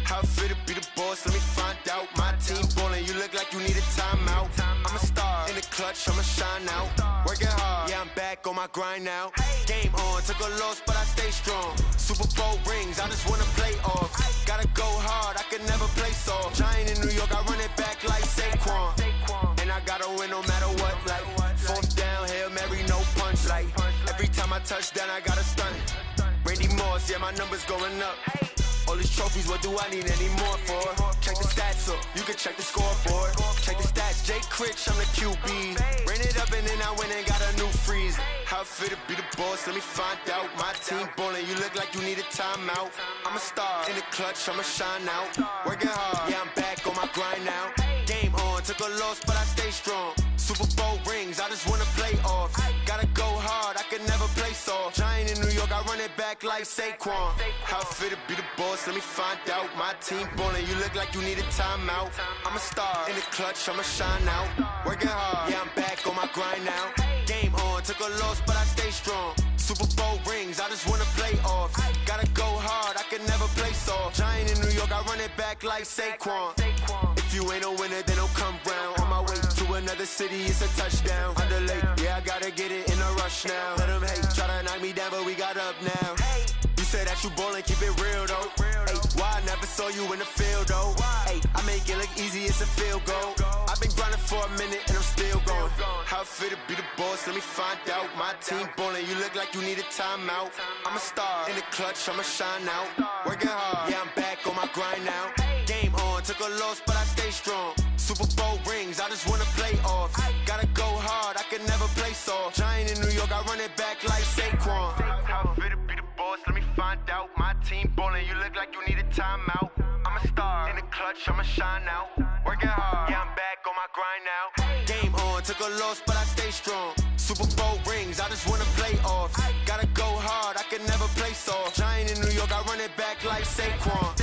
How fit to be the boss? Let me find out. My team ballin', you look like you need a timeout. I'm a star in the clutch, I'ma shine out. Working hard, yeah, I'm back on my grind now. Game on, took a loss, but I stay strong. Super Bowl rings, I just wanna play off. Gotta go hard, I can never play soft. Giant in New York, I run it back like Saquon. And I gotta win no matter what, like fourth down, Hail Mary, no punch. Like every time I touch down, I gotta stun it. Randy Moss, yeah, my numbers going up. All these trophies, what do I need any more for? Check the stats up, you can check the scoreboard. Check the stats, Jay Critch, I'm the QB. Ran it up and then I went and got a new freeze. How fit to be the boss, let me find out. My team ballin', you look like you need a timeout. I'm a star in the clutch, I'ma shine out. Working hard, yeah, I'm back on my grind now. Game on, took a loss, but I stay strong. Super Bowl rings, I just wanna play off. Gotta go hard, I can never play soft. Giant in New York, I run it back like Saquon. How fit to be the boss, let me find out. My team ballin', you look like you need a timeout. I'm a star in the clutch, I'ma shine out. Working hard, yeah, I'm back on my grind now. Game on, took a loss, but I stay strong. Super Bowl rings, I just wanna play off. Gotta go hard, I can never play soft. Giant in New York, I run it back like Saquon. If you ain't a winner, then don't come round. On my way to another city, it's a touchdown. Underlay, yeah, I gotta get it in a rush now. Let them hate, try to knock me down, but we got up now. You said that you ballin', keep it real though. Hey, why I never saw you in the field though? Hey, I make it look easy, it's a field goal. I've been grinding for a minute and I'm still going. How fit to be the boss, let me find out. My team ballin', you look like you need a timeout. I'm a star in the clutch, I'ma shine out. Working hard, yeah, I'm back on my grind now. Game on, took a loss, but I stay strong. Super Bowl rings, I just wanna play off. Gotta go hard, I can never play soft. Giant in New York, I run it back like Saquon. How fit to be the boss, let me find out. My team ballin', you look like you need a timeout. I'm a star in the clutch, I'ma shine out. Working hard, yeah, I'm back on my grind now. Game on, took a loss, but I stay strong. Super Bowl rings, I just wanna play off. Gotta go hard, I can never play soft. Giant in New York, I run it back like Saquon.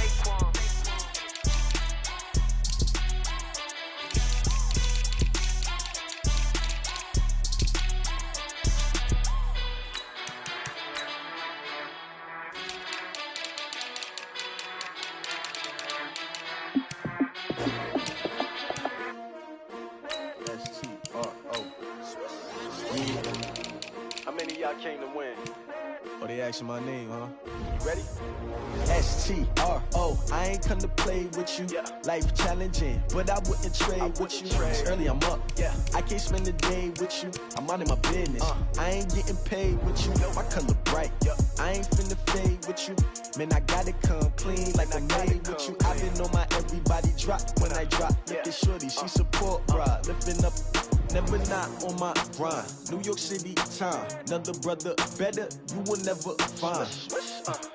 How many of y'all came to win? Oh, they asking my name, huh? You ready? S-T-R-O, I ain't come to play with you. Yeah. Life challenging, but I wouldn't trade with you. trade. Early I'm up, Yeah. I can't spend the day with you. I'm out of my business, I ain't getting paid with you. My color bright, I ain't finna fade with you. Man, I gotta come clean like I made with you. I've been on my everybody drop when I drop. Look at shorty, she support, bruh. Lifting up, never not on my grind. New York City time, another brother better, you will never find.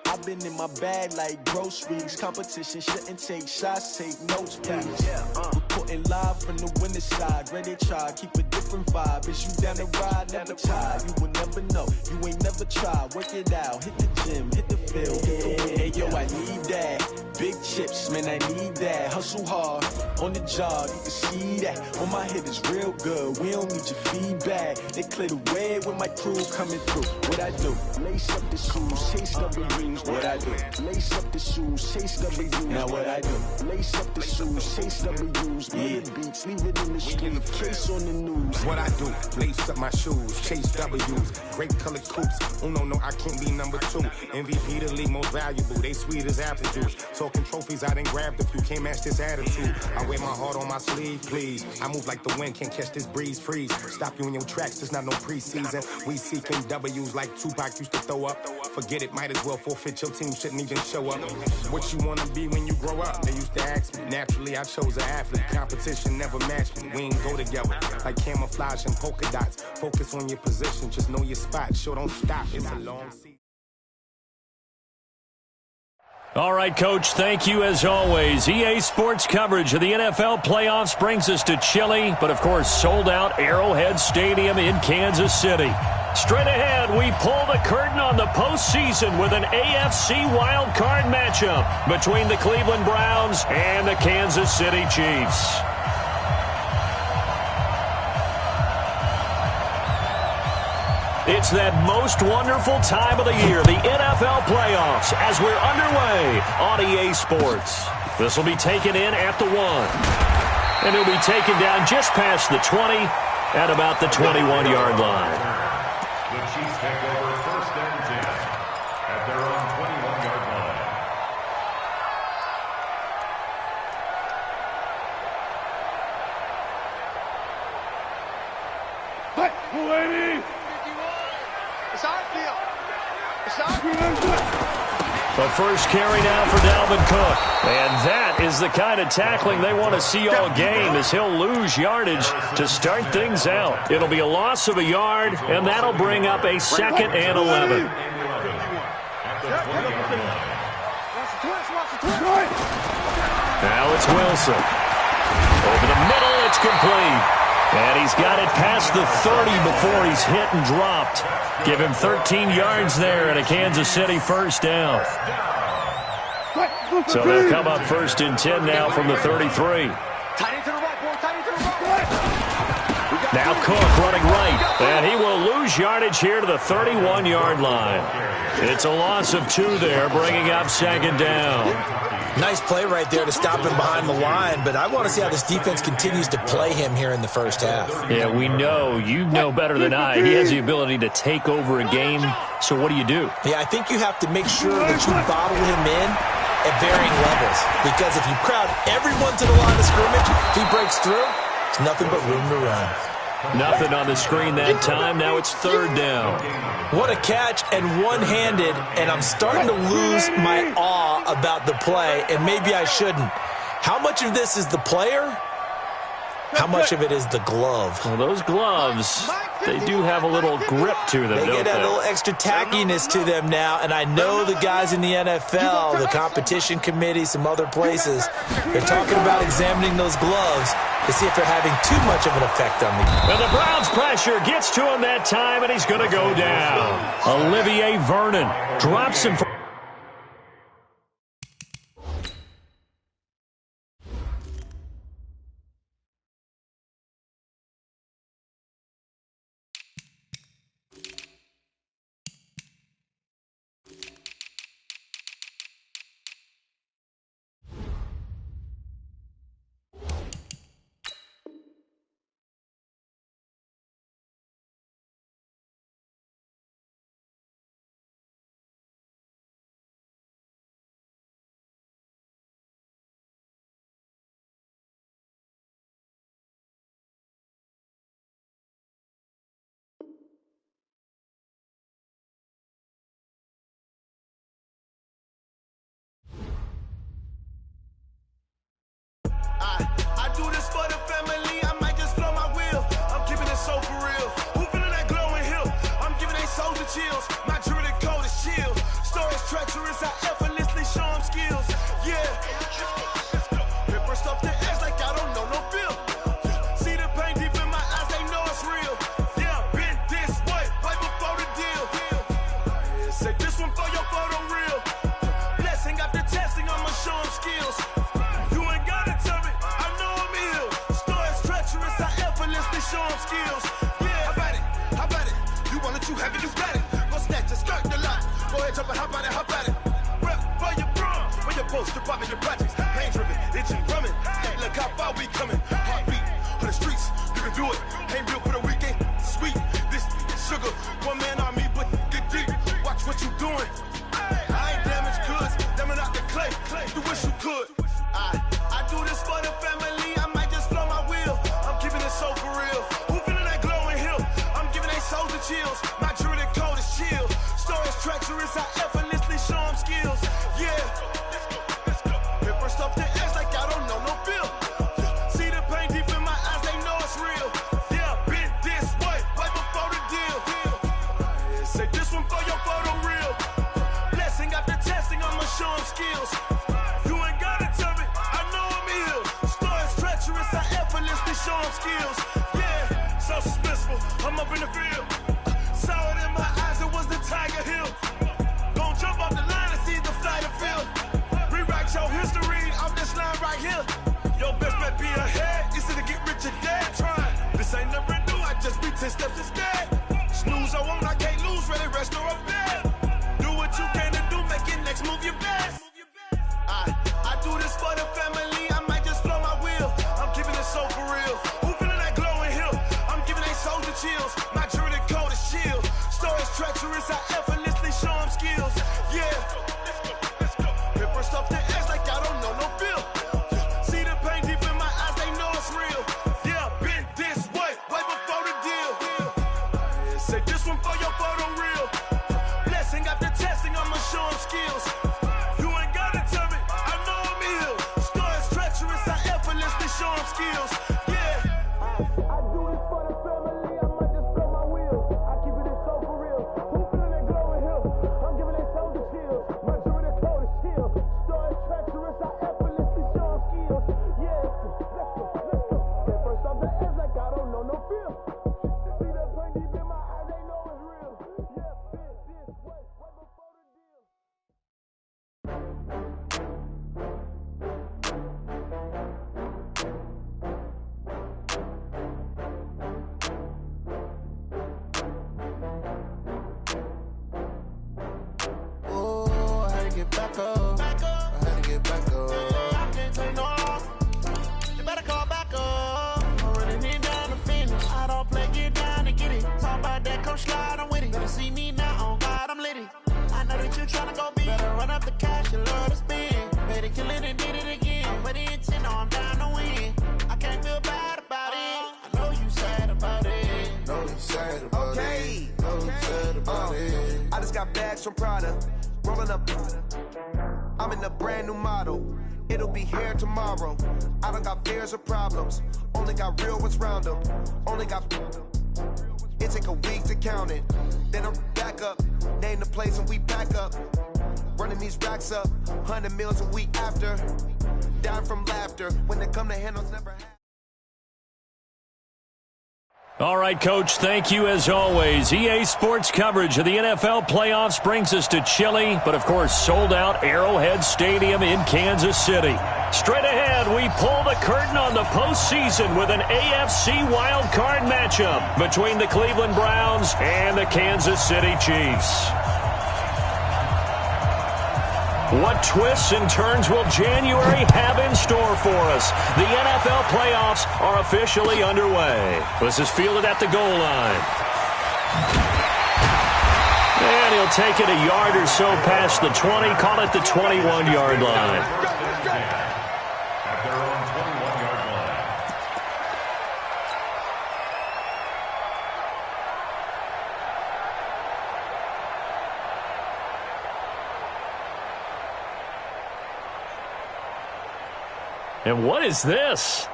I've been in my bag like groceries. Competition shouldn't take shots, take notes, please. Reporting live from the winter side. Ready to try, keep a different vibe. Is you down the ride, never tired. You will never know, you ain't never tried. Work it out, hit the gym, hit the field. Hey yo, I need that. Big chips, man, I need that. Hustle hard, on the job, you can see that. On my head is real good, we don't need your feedback. They clear the way with my crew coming through. What I do? Lace up the shoes, chase W's. What I do? Lace up the shoes, chase W's. Now what I do? Lace up the shoes, chase W's. Yeah, beats, leave it in the street, case on the news. What I do? Lace up my shoes, chase W's. Great colored coops. Oh no, I can't be number 2. MVP the league most valuable. They sweet as apple juice. Talking trophies, I done grabbed a few. Can't match this attitude. I wear my heart on my sleeve, please. I move like the wind, can't catch this breeze. Freeze. Stop you in your tracks. There's not no preseason. We seeking W's like Tupac used to throw up. Forget it, might as well forfeit. Your team shouldn't even show up. What you wanna be when you grow up? They used to ask me. Naturally, I chose an athlete. Competition never matched me. We ain't go together like camouflage and polka dots. Focus on your position, just know your spot. Sure, don't stop. It's a long season. All right, Coach, thank you as always. EA Sports coverage of the NFL playoffs brings us to chilly, but of course sold-out Arrowhead Stadium in Kansas City. Straight ahead, we pull the curtain on the postseason with an AFC wildcard matchup between the Cleveland Browns and the Kansas City Chiefs. It's that most wonderful time of the year, the NFL playoffs, as we're underway on EA Sports. This will be taken in at the 1. And he'll be taken down just past the 20 at about the 21-yard line. The Chiefs take over 1st and 10 at their own 21-yard line. It's our deal. It's our The first carry now for Dalvin Cook. And that is the kind of tackling they want to see all game, as he'll lose yardage to start things out. It'll be a loss of a yard, and that'll bring up a 2nd and 11. Now it's Wilson. Over the middle, it's complete. And he's got it past the 30 before he's hit and dropped. Give him 13 yards there and a Kansas City first down. So they'll come up 1st and 10 now from the 33. Now Cook running right, and he will lose yardage here to the 31-yard line. It's a loss of 2 there, bringing up 2nd down. Nice play right there to stop him behind the line, but I want to see how this defense continues to play him here in the first half. Yeah, we know. You know better than I. He has the ability to take over a game, so what do you do? Yeah, I think you have to make sure that you bottle him in at varying levels, because if you crowd everyone to the line of scrimmage, if he breaks through, it's nothing but room to run. Nothing on the screen that time. Now it's 3rd down. What a catch, and one-handed, and I'm starting to lose my awe about the play, and maybe I shouldn't. How much of this is the player? How much of it is the glove? Well, those gloves, they do have a little grip to them, They don't get that they? little extra tackiness to them now, and I know the guys in the NFL, the competition committee, some other places, they're talking about examining those gloves to see if they're having too much of an effect on the game. And the Browns' pressure gets to him that time, and he's going to go down. Olivier Vernon drops him for... I do this for the family, I might just blow my wheel. I'm keeping it so for real. Who feeling that glowing hill? I'm giving they souls the chills. My jewelry code is chill. Stories treacherous, I effortlessly show them skills. Yeah. Paper stuff to edge like I don't know no feel. See the pain deep in my eyes, they know it's real. Yeah, been this way, right before the deal. Say this one for your photo real. Blessing after testing, I'ma show them skills. Show them skills. Yeah, how about it? You want it, you have it, you got it. Go snatch it, skirt the lot. Go ahead, jump it, how about it? Rep for your bro, when you're supposed to pop in your projects. Pain driven, itching, drumming. Look how far we coming. Heartbeat on the streets, you can do it. Ain't built for the weekend. Sweet, this sugar. One man army, but get deep. Watch what you doing. I ain't damaged goods, damn it out the clay. You wish you could. I do this for the family. I might just blow my wheel. I'm keeping it so for real. Who feeling that glowing hill? I'm giving they souls the chills. My jewelry code is chill. Stories treacherous, I effortlessly show them skills. Yeah. Paper stuff to edge like I don't know no feel. See the pain deep in my eyes, they know it's real. Yeah, been this way, right before the deal. Say this one for your photo real. Blessing after testing, I'ma show them skills. You ain't gotta tell me, I know I'm ill. Stories treacherous, I effortlessly show them skills. Yeah, so suspenseful, I'm up in the field. Saw it in my eyes, it was the Tiger Hill. Gon' jump off the line and see the flight of field. Rewrite your history off this line right here. Your best bet be ahead, easy to get rich or dead trying. This ain't never new, I just be 10 steps instead. Snooze I won't, I can't lose, ready, rest or I'm dead. Do what you can to do, make your next move your best. I do this for the you tryna go be? Better run up the cash and love to spend. Better kill it and did it again. But the intent, no, I'm down to win. I can't feel bad about it. I know you sad about it. Know you sad about it. Know you sad about it. I just got bags from Prada. Rolling up. I'm in a brand new model. It'll be here tomorrow. I don't got fears or problems. Only got real ones round them. Only got. It take a week to count it. Then I'm back up. Name the place and we back up. Running these racks up. 100 meals a week after. Dying from laughter. When they come to handles, never happen. All right, Coach, thank you as always. EA Sports coverage of the NFL playoffs brings us to chilly, but of course sold-out Arrowhead Stadium in Kansas City. Straight ahead, we pull the curtain on the postseason with an AFC wildcard matchup between the Cleveland Browns and the Kansas City Chiefs. What twists and turns will January have in store for us? The NFL playoffs are officially underway. This is fielded at the goal line. And he'll take it a yard or so past the 20, call it the 21-yard line. At their own 21-yard line. And what is this?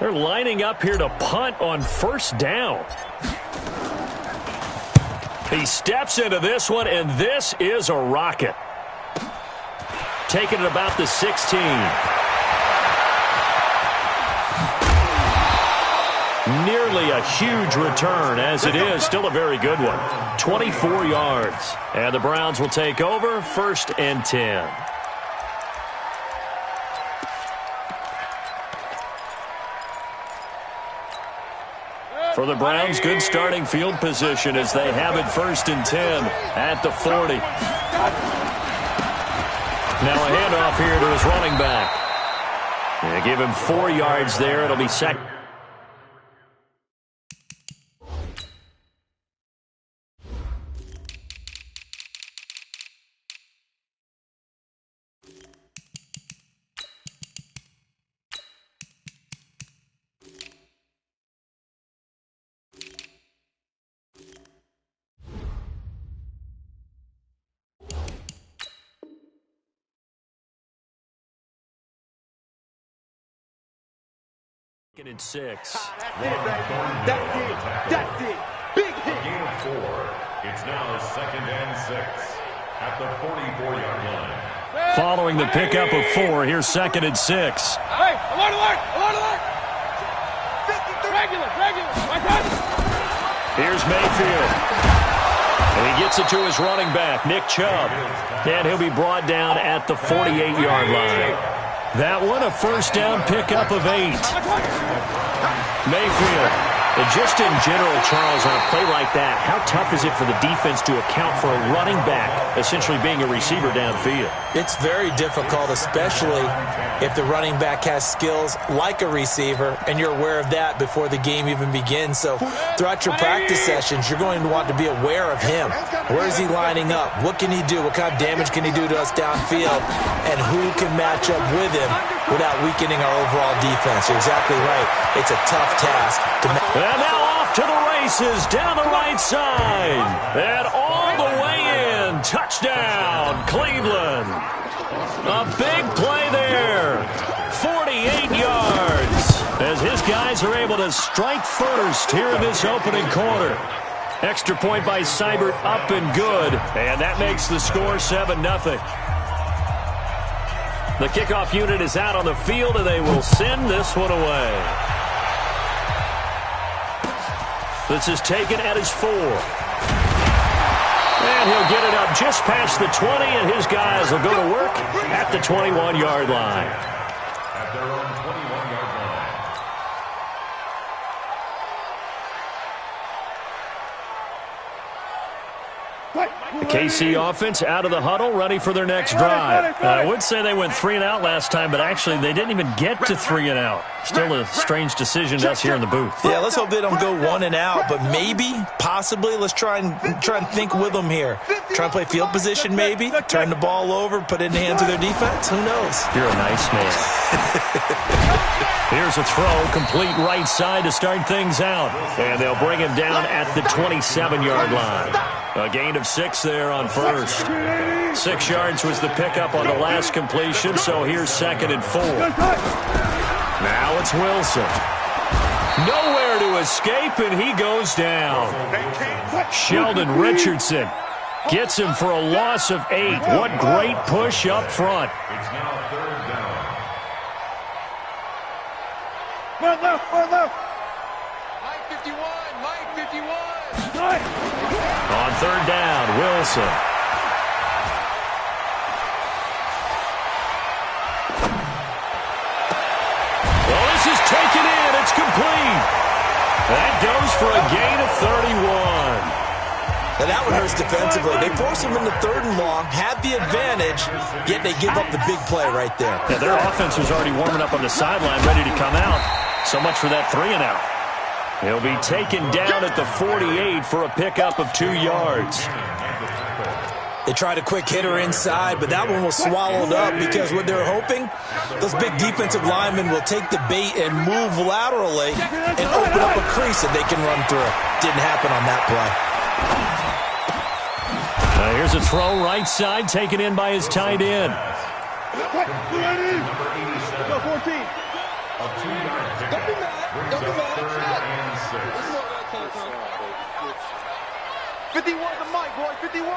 They're lining up here to punt on first down. He steps into this one, and this is a rocket. Taking it about the 16. Nearly a huge return, as it is still a very good one. 24 yards. And the Browns will take over, 1st and 10. For the Browns, good starting field position as they have it 1st and 10 at the 40. Now a handoff here to his running back. They give him 4 yards there. It'll be second. And 6. That's it, baby. That's it. That's it. Big hit. Gain of 4. It's now 2nd and 6 at the 44-yard line. Following the pickup of 4, here's 2nd and 6. Hey, alert, alert, alert, alert. 53. Regular. Here's Mayfield. And he gets it to his running back, Nick Chubb. And he'll be brought down at the 48-yard line. That one, a first down pickup of 8. Mayfield. And just in general, Charles, on a play like that, how tough is it for the defense to account for a running back essentially being a receiver downfield? It's very difficult, especially if the running back has skills like a receiver, and you're aware of that before the game even begins. So throughout your practice sessions, you're going to want to be aware of him. Where is he lining up? What can he do? What kind of damage can he do to us downfield? And who can match up with him without weakening our overall defense? You're exactly right. It's a tough task to make. And now off to the races down the right side. And all the way in. Touchdown, Cleveland. A big play there. 48 yards. As his guys are able to strike first here in this opening quarter. Extra point by Seibert, up and good. And that makes the score 7-0. The kickoff unit is out on the field, and they will send this one away. This is taken at his 4. And he'll get it up just past the 20, and his guys will go to work at the 21-yard line. At their own 21-yard line. The KC offense out of the huddle, ready for their next drive. I would say they went 3 and out last time, but actually they didn't even get to 3 and out. Still a strange decision to us here in the booth. Yeah, let's hope they don't go 1 and out, but maybe, possibly, let's try and think with them here. Try and play field position maybe, turn the ball over, put it in the hands of their defense. Who knows? You're a nice man. Here's a throw, complete right side to start things out. And they'll bring him down at the 27-yard line. A gain of 6 there on first. 6 yards was the pickup on the last completion, so here's 2nd and 4. Now it's Wilson. Nowhere to escape, and he goes down. Sheldon Richardson gets him for a loss of 8. What great push up front. It's now 3rd down. Left. Mike 51. On 3rd down, Wilson. Well, this is taken in. It's complete. That goes for a gain of 31. Now that one hurts defensively. They force him into 3rd and long, had the advantage, yet they give up the big play right there. Yeah, their offense was already warming up on the sideline, ready to come out. So much for that 3 and out. He'll be taken down at the 48 for a pickup of 2 yards. They tried a quick hitter inside, but that one was swallowed up because what they're hoping, those big defensive linemen will take the bait and move laterally and open up a crease that they can run through. Didn't happen on that play. Here's a throw right side, taken in by his tight end. Number 14. A 2-yard pickup brings up 3rd and 6. 51 to Mike, boy, 51.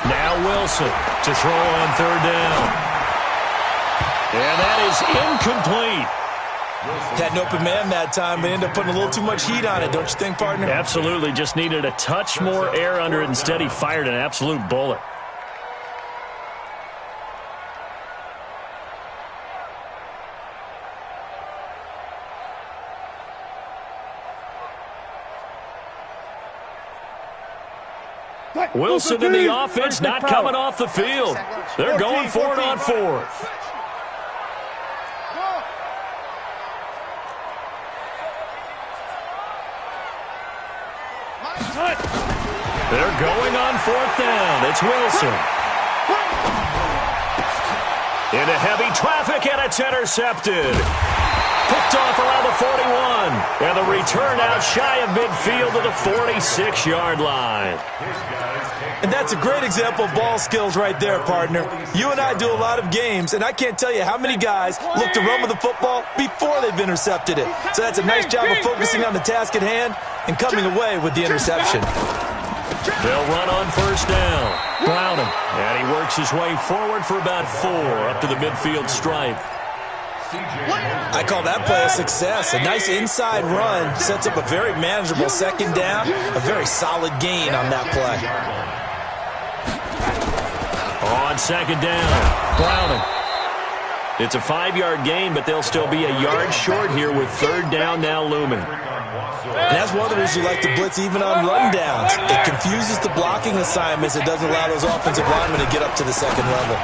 Now Wilson to throw on 3rd down. And that is incomplete. Had an open man that time, but ended up putting a little too much heat on it, don't you think, partner? Absolutely. Just needed a touch more air under it. Instead, he fired an absolute bullet. Wilson in the offense, not coming off the field. They're going for it on 4th. They're going on 4th down. It's Wilson. Into heavy traffic, and it's intercepted. Picked off around the 41. And the return out shy of midfield to the 46-yard line. And that's a great example of ball skills right there, partner. You and I do a lot of games, and I can't tell you how many guys look to run with the football before they've intercepted it. So that's a nice job of focusing on the task at hand and coming away with the interception. They'll run on 1st down. Browning. And he works his way forward for about 4 up to the midfield stripe. I call that play a success. A nice inside run sets up a very manageable 2nd down. A very solid gain on that play. On 2nd down, Browning. It's a 5-yard gain, but they'll still be a yard short here with 3rd down now looming. And that's one of the reasons you like to blitz even on rundowns. It confuses the blocking assignments. It doesn't allow those offensive linemen to get up to the 2nd level.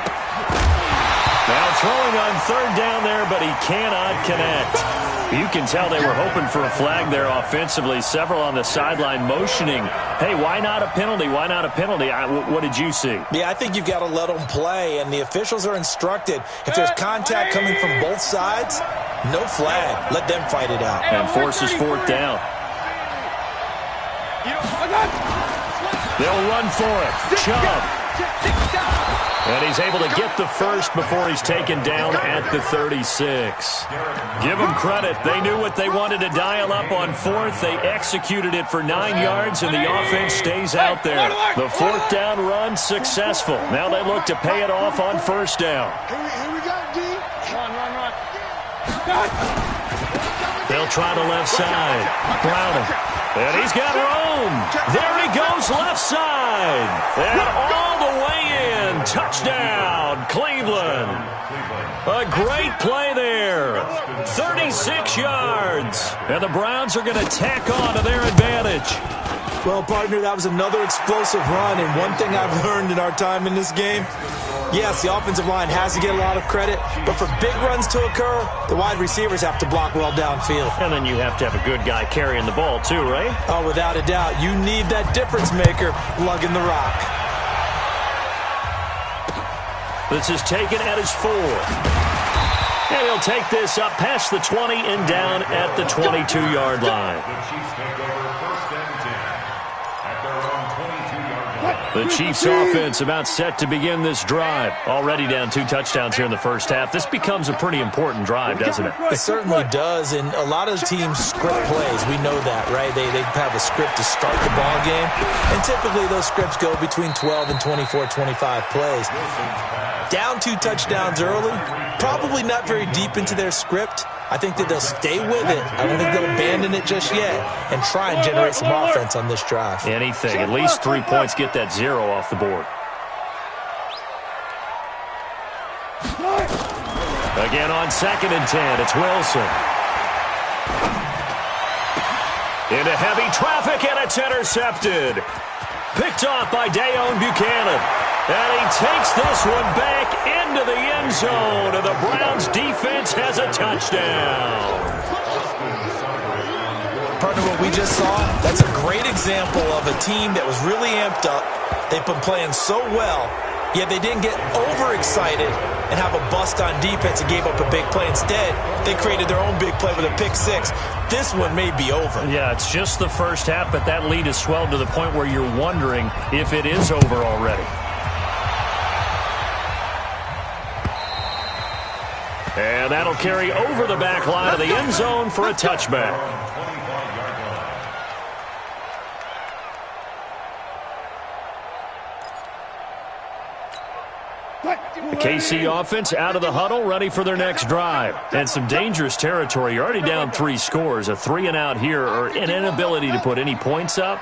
Now throwing on 3rd down there, but he cannot connect. You can tell they were hoping for a flag there offensively. Several on the sideline motioning, hey, why not a penalty? Why not a penalty? What did you see? Yeah, I think you've got to let them play, and the officials are instructed. If there's contact coming from both sides, no flag. Let them fight it out. And forces 4th down. They'll run for it. Chubb. And he's able to get the first before he's taken down at the 36. Give them credit. They knew what they wanted to dial up on 4th. They executed it for 9 yards, and the offense stays out there. The 4th down run successful. Now they look to pay it off on 1st down. Here we go, D. Run. They'll try the left side. Browning. And he's got room. There he goes, left side. And all the way in. Touchdown, Cleveland. A great play there. 36 yards. And the Browns are going to tack on to their advantage. Well, partner, that was another explosive run, and one thing I've learned in our time in this game, yes, the offensive line has to get a lot of credit, but for big runs to occur, the wide receivers have to block well downfield. And then you have to have a good guy carrying the ball too, right? Oh, without a doubt. You need that difference maker lugging the rock. This is taken at his 4. And he'll take this up past the 20 and down at the 22-yard line. The Chiefs take over first and 10 at their own 22-yard line. The Chiefs offense about set to begin this drive. Already down 2 touchdowns here in the first half. This becomes a pretty important drive, doesn't it? It certainly does, and a lot of teams script plays. We know that, right? They have a script to start the ball game, and typically those scripts go between 12 and 24, 25 plays. Down 2 touchdowns early, probably not very deep into their script. I think that they'll stay with it. I don't think they'll abandon it just yet and try and generate some offense on this drive. Anything. At least 3 points, get that 0 off the board. Again on 2nd and 10, it's Wilson. Into heavy traffic, and it's intercepted. Picked off by Dayon Buchanan. And he takes this one back into the end zone, and the Browns defense has a touchdown. Partner, what we just saw, that's a great example of a team that was really amped up. They've been playing so well, yet they didn't get overexcited and have a bust on defense and gave up a big play. Instead, they created their own big play with a pick 6. This one may be over. Yeah, it's just the first half, but that lead has swelled to the point where you're wondering if it is over already. And that'll carry over the back line of the end zone for a touchback. The KC offense out of the huddle, ready for their next drive. And some dangerous territory. You're already down 3 scores. A 3-and-out here, or an inability to put any points up.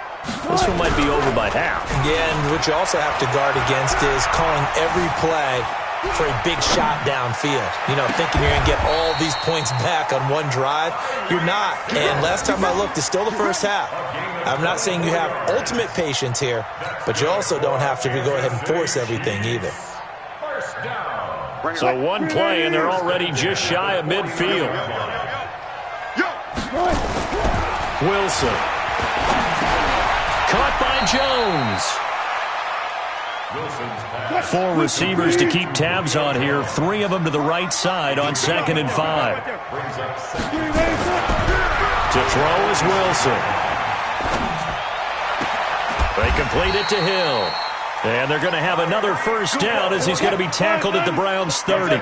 This one might be over by half. Yeah, and what you also have to guard against is calling every play for a big shot downfield. You know, thinking you're going to get all these points back on one drive. You're not. And last time I looked, it's still the first half. I'm not saying you have ultimate patience here, but you also don't have to go ahead and force everything either. So one play, and they're already just shy of midfield. Wilson. Caught by Jones. 4 receivers to keep tabs on here. 3 of them to the right side on 2nd and 5. To throw is Wilson. They complete it to Hill. And they're going to have another first down as he's going to be tackled at the Browns' 30.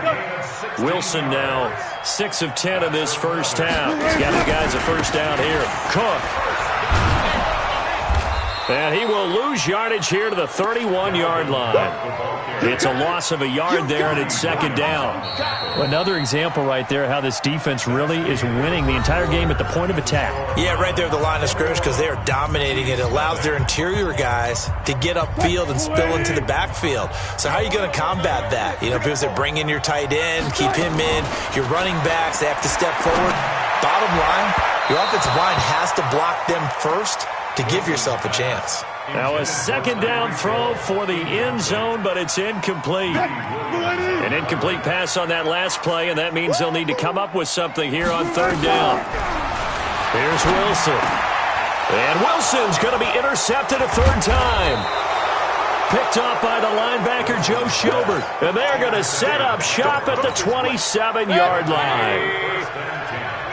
Wilson now 6 of 10 in this first half. He's got his guys a first down here. Cook. And he will lose yardage here to the 31-yard line. It's a loss of a yard there, and it's 2nd down. Another example right there how this defense really is winning the entire game at the point of attack. Yeah, right there at the line of scrimmage because they are dominating it. It allows their interior guys to get upfield and spill into the backfield. So how are you going to combat that? You know, because they bring in your tight end, keep him in. Your running backs, they have to step forward. Bottom line, your offensive line has to block them first to give yourself a chance. Now a 2nd down throw for the end zone, but it's incomplete. An incomplete pass on that last play, and that means they'll need to come up with something here on 3rd down. Here's Wilson. And Wilson's going to be intercepted a 3rd time. Picked off by the linebacker, Joe Schobert. And they're going to set up shop at the 27-yard line.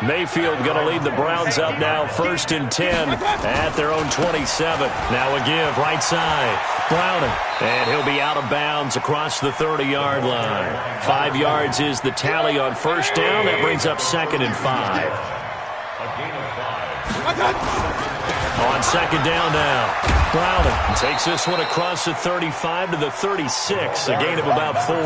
Mayfield going to lead the Browns up now 1st and 10 at their own 27. Now a give right side. Browning. And he'll be out of bounds across the 30-yard line. 5 yards is the tally on first down. That brings up 2nd and 5. On 2nd down now. Browning takes this one across the 35 to the 36. A gain of about 4.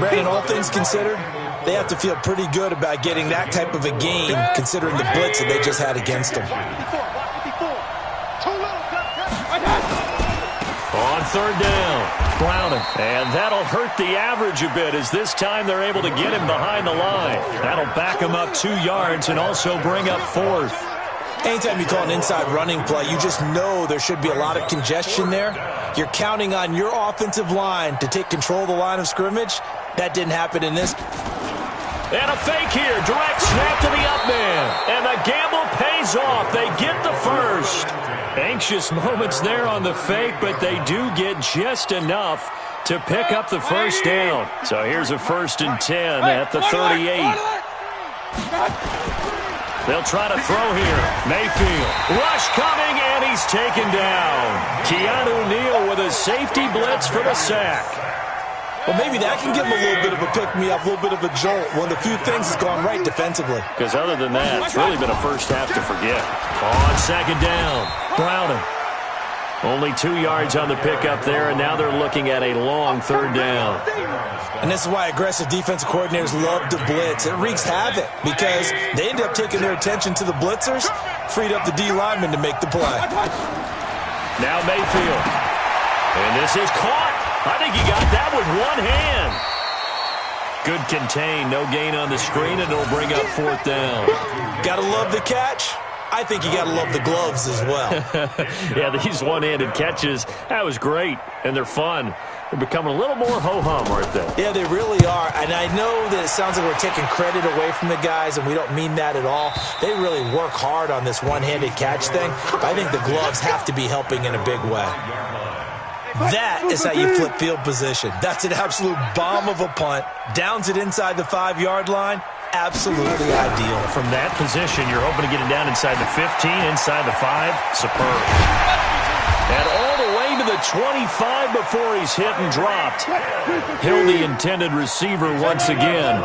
Brandon, all things considered, they have to feel pretty good about getting that type of a gain, considering the blitz that they just had against them. On 3rd down, Browning. And that'll hurt the average a bit as this time they're able to get him behind the line. That'll back him up 2 yards and also bring up 4th. Anytime you call an inside running play, you just know there should be a lot of congestion there. You're counting on your offensive line to take control of the line of scrimmage. That didn't happen in this. And a fake here. Direct snap to the up man. And the gamble pays off. They get the first. Anxious moments there on the fake, but they do get just enough to pick up the first down. So here's a 1st and 10 at the 38. They'll try to throw here. Mayfield. Rush coming, and he's taken down. Keanu Neal with a safety blitz for the sack. Well, maybe that can give him a little bit of a pick-me-up, a little bit of a jolt. One of the few things that's gone right defensively. Because other than that, it's really been a first half to forget. On 2nd down, Browning. Only 2 yards on the pickup there, and now they're looking at a long 3rd down. And this is why aggressive defensive coordinators love to blitz. It wreaks havoc because they end up taking their attention to the blitzers, freed up the D lineman to make the play. Now Mayfield. And this is caught. I think he got that with one hand. Good contain, no gain on the screen, and it'll bring up 4th down. Gotta love the catch. I think you got to love the gloves as well. Yeah, these one-handed catches, that was great, and they're fun. They're becoming a little more ho-hum, aren't they? Yeah, they really are, and I know that it sounds like we're taking credit away from the guys, and we don't mean that at all. They really work hard on this one-handed catch thing, but I think the gloves have to be helping in a big way. That is how you flip field position. That's an absolute bomb of a punt. Downs it inside the 5-yard line. Absolutely ideal. From that position, you're hoping to get it down inside the 15, inside the 5. Superb. And all the way to the 25 before he's hit and dropped. Hill, the intended receiver, once again.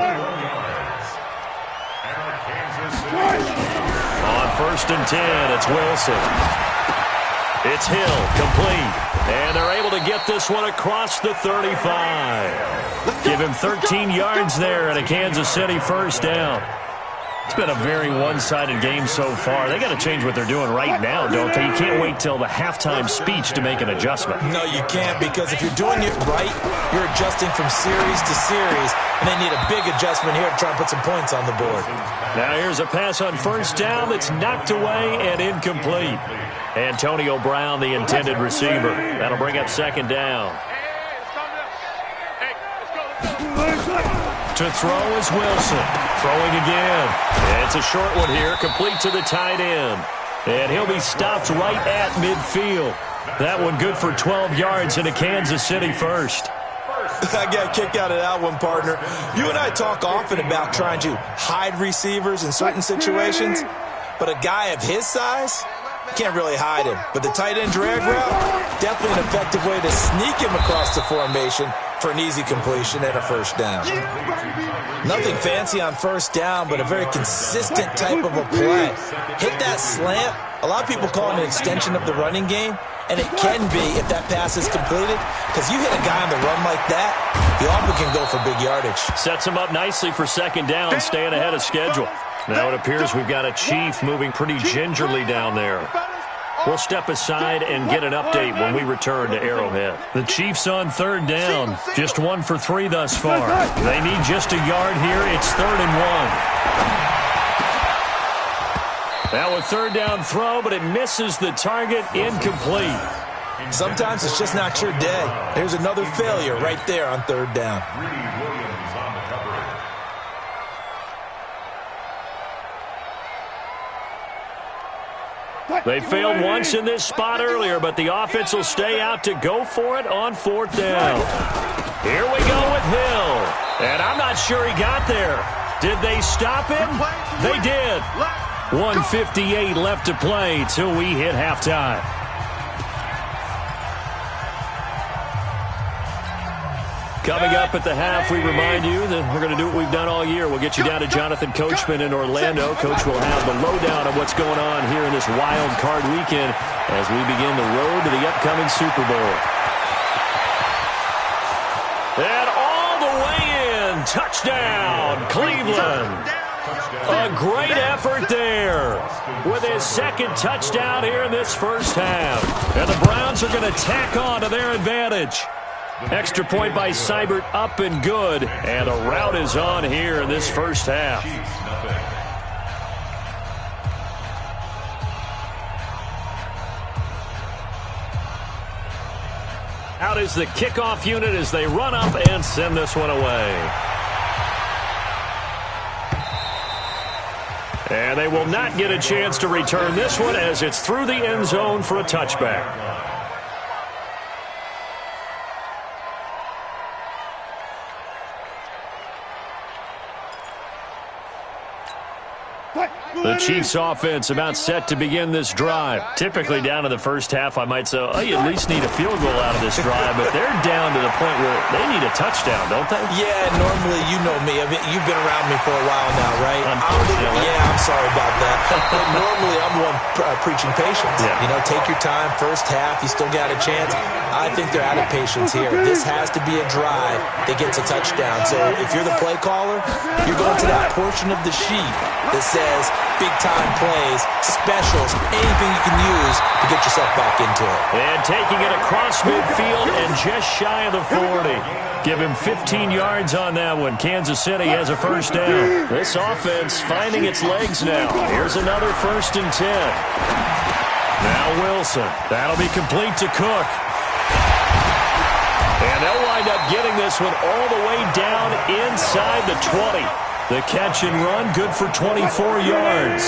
On 1st and 10, it's Wilson. It's Hill, complete. And they're able to get this one across the 35. Give him 13 yards there and a Kansas City 1st down. It's been a very one-sided game so far. They got to change what they're doing right now, don't they? You can't wait till the halftime speech to make an adjustment. No, you can't, because if you're doing it right, you're adjusting from series to series, and they need a big adjustment here to try and put some points on the board. Now here's a pass on 1st down that's knocked away and incomplete. Antonio Brown, the intended receiver. That'll bring up 2nd down. To throw is Wilson. Throwing again. It's a short one here, complete to the tight end. And he'll be stopped right at midfield. That one good for 12 yards and a Kansas City 1st. I got a kick out of that one, partner. You and I talk often about trying to hide receivers in certain situations, but a guy of his size, can't really hide him. But the tight end drag route, definitely an effective way to sneak him across the formation for an easy completion and a 1st down. Nothing fancy on 1st down, but a very consistent type of a play. Hit that slant. A lot of people call it an extension of the running game, and it can be if that pass is completed, because you hit a guy on the run like that, he often can go for big yardage. Sets him up nicely for 2nd down, staying ahead of schedule. Now it appears we've got a Chief moving pretty gingerly down there. We'll step aside and get an update when we return to Arrowhead. The Chiefs on 3rd down. Just 1 for 3 thus far. They need just a yard here. It's 3rd and 1. Now a 3rd down throw, but it misses the target. Incomplete. Sometimes it's just not your day. There's another failure right there on 3rd down. They failed once in this spot earlier, but the offense will stay out to go for it on 4th down. Here we go with Hill. And I'm not sure he got there. Did they stop him? They did. 1:58 left to play till we hit halftime. Coming up at the half, we remind you that we're going to do what we've done all year. We'll get you down to Jonathan Coachman in Orlando. Coach will have the lowdown of what's going on here in this wild card weekend as we begin the road to the upcoming Super Bowl. And all the way in, touchdown, Cleveland. A great effort there with his 2nd touchdown here in this 1st half. And the Browns are going to tack on to their advantage. Extra point by Seibert, up and good. And a rout is on here in this 1st half. Out is the kickoff unit as they run up and send this one away. And they will not get a chance to return this one as it's through the end zone for a touchback. The Chiefs offense about set to begin this drive. Typically down to the first half, I might say, oh, you at least need a field goal out of this drive, but they're down to the point where they need a touchdown, don't they? Yeah, normally, you know me. I mean, you've been around me for a while now, right? I'm sorry about that. But normally, I'm the one preaching patience. Yeah. You know, take your time. First half, you still got a chance. I think they're out of patience here. This has to be a drive that gets a touchdown. So if you're the play caller, you're going to that portion of the sheet that says big-time plays, specials, anything you can use to get yourself back into it. And taking it across midfield and just shy of the 40. Give him 15 yards on that one. Kansas City has a first down. This offense finding its legs now. Here's another 1st and 10. Now Wilson. That'll be complete to Cook. And they'll wind up getting this one all the way down inside the 20. The catch and run, good for 24 yards.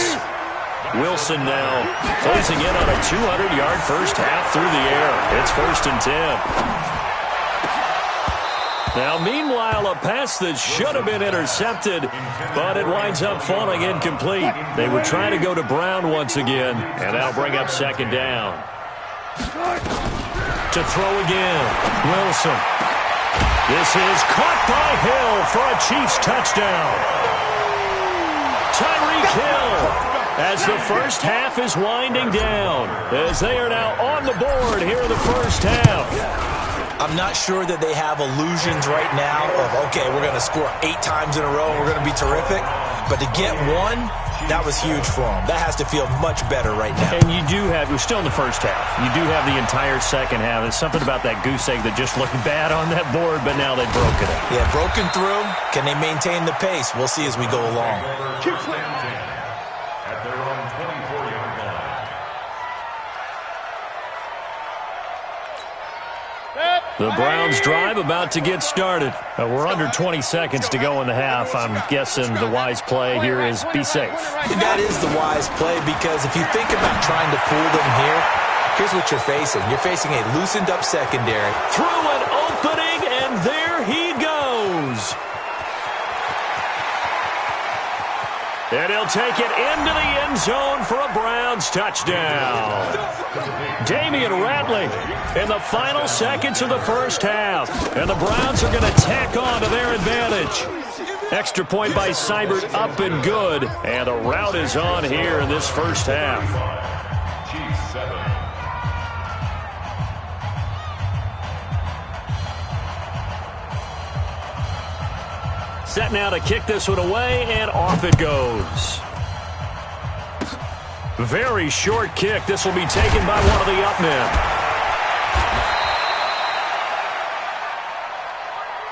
Wilson now closing in on a 200-yard first half through the air. It's 1st and 10. Now, meanwhile, a pass that should have been intercepted, but it winds up falling incomplete. They would try to go to Brown once again, and that'll bring up 2nd down. To throw again, Wilson. This is caught by Hill for a Chiefs touchdown. Tyreek Hill as the first half is winding down, as they are now on the board here in the first half. I'm not sure that they have illusions right now of, okay, we're going to score 8 times in a row and we're going to be terrific. But to get one, that was huge for them. That has to feel much better right now. And you do have, we're still in the first half. You do have the entire second half. There's something about that goose egg that just looked bad on that board, but now they've broken it. Yeah, broken through. Can they maintain the pace? We'll see as we go along. At their own 24-yard line. The Browns drive about to get started. We're under 20 seconds to go in the half. I'm guessing the wise play here is be safe. That is the wise play, because if you think about trying to fool them here, here's what you're facing. You're facing a loosened up secondary. Through an opening, and there he goes. And he'll take it into the end zone for a Browns touchdown. Damian Ratley in the final seconds of the first half. And the Browns are going to tack on to their advantage. Extra point by Seibert, up and good. And the route is on here in this first half. Chiefs 7. Set now to kick this one away, and off it goes. Very short kick. This will be taken by one of the up men.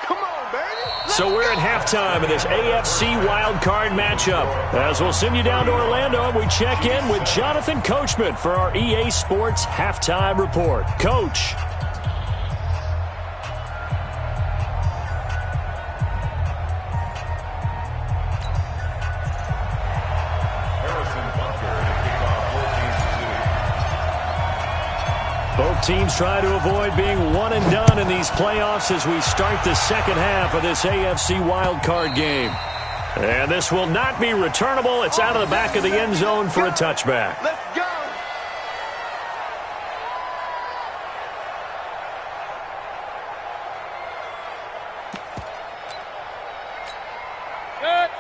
Come on, baby. So we're at halftime of this AFC wildcard matchup. As we'll send you down to Orlando, we check in with Jonathan Coachman for our EA Sports Halftime Report. Coach. Both teams try to avoid being one and done in these playoffs as we start the second half of this AFC wildcard game. And this will not be returnable. It's out of the back of the end zone for a touchback. Let's go.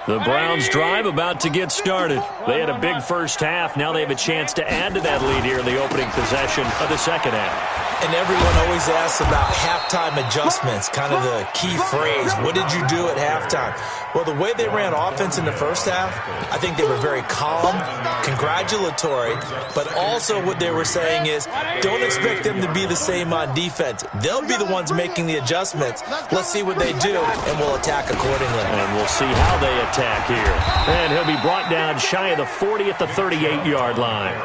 The Browns drive about to get started. They had a big first half. Now they have a chance to add to that lead here in the opening possession of the second half. And everyone always asks about halftime adjustments, kind of the key phrase. What did you do at halftime? Well, the way they ran offense in the first half, I think they were very calm, congratulatory, but also what they were saying is don't expect them to be the same on defense. They'll be the ones making the adjustments. Let's see what they do, and we'll attack accordingly. And we'll see how they attack here. And he'll be brought down shy of the 40 at the 38-yard line.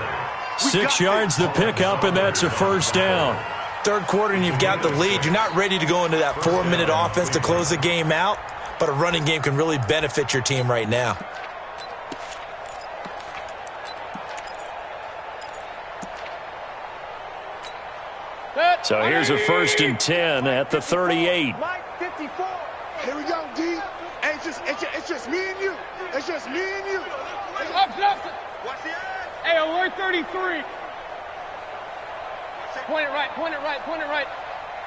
6 yards the pickup, and that's a first down. third quarter and you've got the lead. You're not ready to go into that 4-minute offense to close the game out, but a running game can really benefit your team right now. So here's a 1st and 10 at the 38. Mike 54. Here we go, D. Hey, it's just me and you. It's just me and you. Watch the eye. Hey, alert 33. Point it right.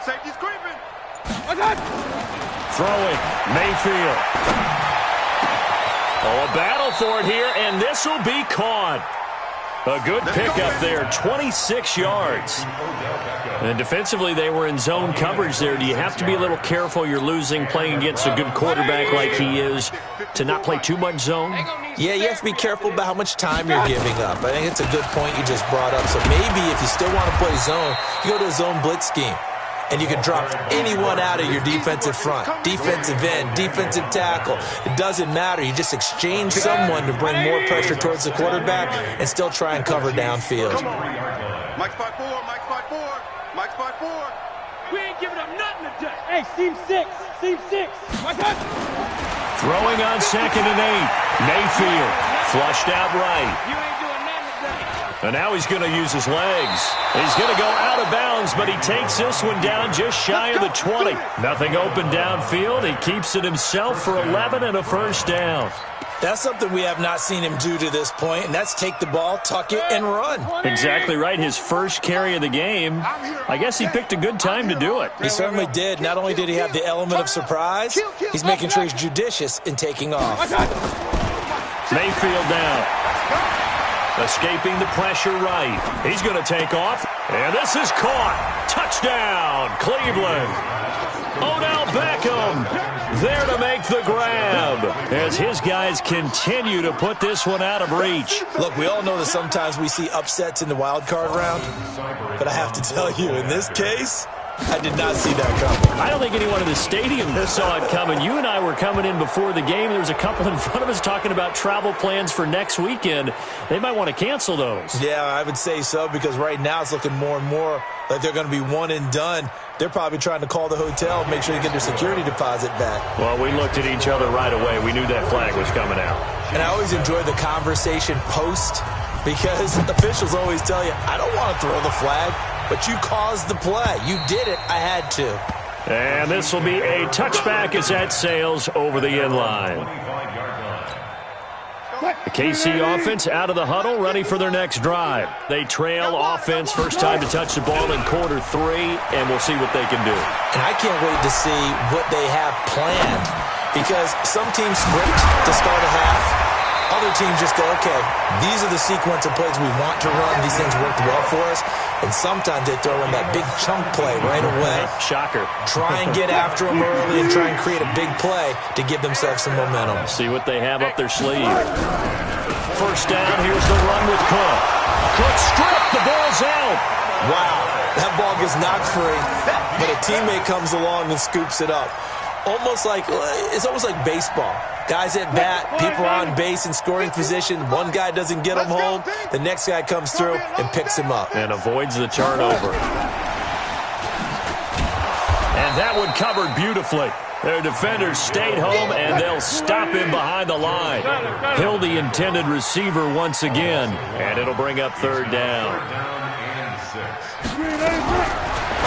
Safety's creeping. Watch out. Throwing, Mayfield. Oh, a battle for it here, and this will be caught. A good pickup there, 26 yards. And defensively, they were in zone coverage there. Do you have to be a little careful? You're losing, playing against a good quarterback like he is, to not play too much zone? Yeah, you have to be careful about how much time you're giving up. I think it's a good point you just brought up. So maybe if you still want to play zone, you go to a zone blitz scheme. And you can drop anyone out of your defensive front, defensive end, defensive tackle. It doesn't matter. You just exchange someone to bring more pressure towards the quarterback and still try and cover downfield. Mike's 5'4", Mike's 5'4", Mike's 5'4". We ain't giving up nothing today. Hey, seam 6. Watch out. Throwing on 2nd and 8. Mayfield flushed out right. You ain't doing nothing today. And now he's going to use his legs. He's going to go out of bounds, but he takes this one down just shy of the 20. Nothing open downfield. He keeps it himself for 11 and a 1st down. That's something we have not seen him do to this point, and that's take the ball, tuck it, and run. Exactly right. His first carry of the game. I guess he picked a good time to do it. He certainly did. Not only did he have the element of surprise, he's making sure he's judicious in taking off. Mayfield down. Escaping the pressure right. He's going to take off. And this is caught. Touchdown, Cleveland. Odell Beckham there to make the grab as his guys continue to put this one out of reach. Look, we all know that sometimes we see upsets in the wild card round, but I have to tell you, in this case, I did not see that coming. I don't think anyone in the stadium saw it coming. You and I were coming in before the game. There was a couple in front of us talking about travel plans for next weekend. They might want to cancel those. Yeah, I would say so, because right now it's looking more and more like they're going to be one and done. They're probably trying to call the hotel, make sure they get their security deposit back. Well, we looked at each other right away. We knew that flag was coming out. And I always enjoy the conversation post, because officials always tell you, I don't want to throw the flag, but you caused the play. You did it. I had to. And this will be a touchback as that sails over the end line. The KC offense out of the huddle, ready for their next drive. They trail offense, first time to touch the ball in quarter 3, and we'll see what they can do. And I can't wait to see what they have planned, because some teams script to start a half. Other teams just go, okay, these are the sequence of plays we want to run. These things worked well for us. And sometimes they throw in that big chunk play right away. Shocker. Try and get after them early and try and create a big play to give themselves some momentum. See what they have up their sleeve. First down, here's the run with Cook. Cook stripped, the ball's out. Wow, that ball gets knocked free, but a teammate comes along and scoops it up. It's almost like baseball. Guys at bat, people are on base in scoring position. One guy doesn't get him home. The next guy comes through and picks him up. And avoids the turnover. And that one covered beautifully. Their defenders stayed home, and they'll stop him behind the line. Hill, the intended receiver once again. And it'll bring up 3rd down.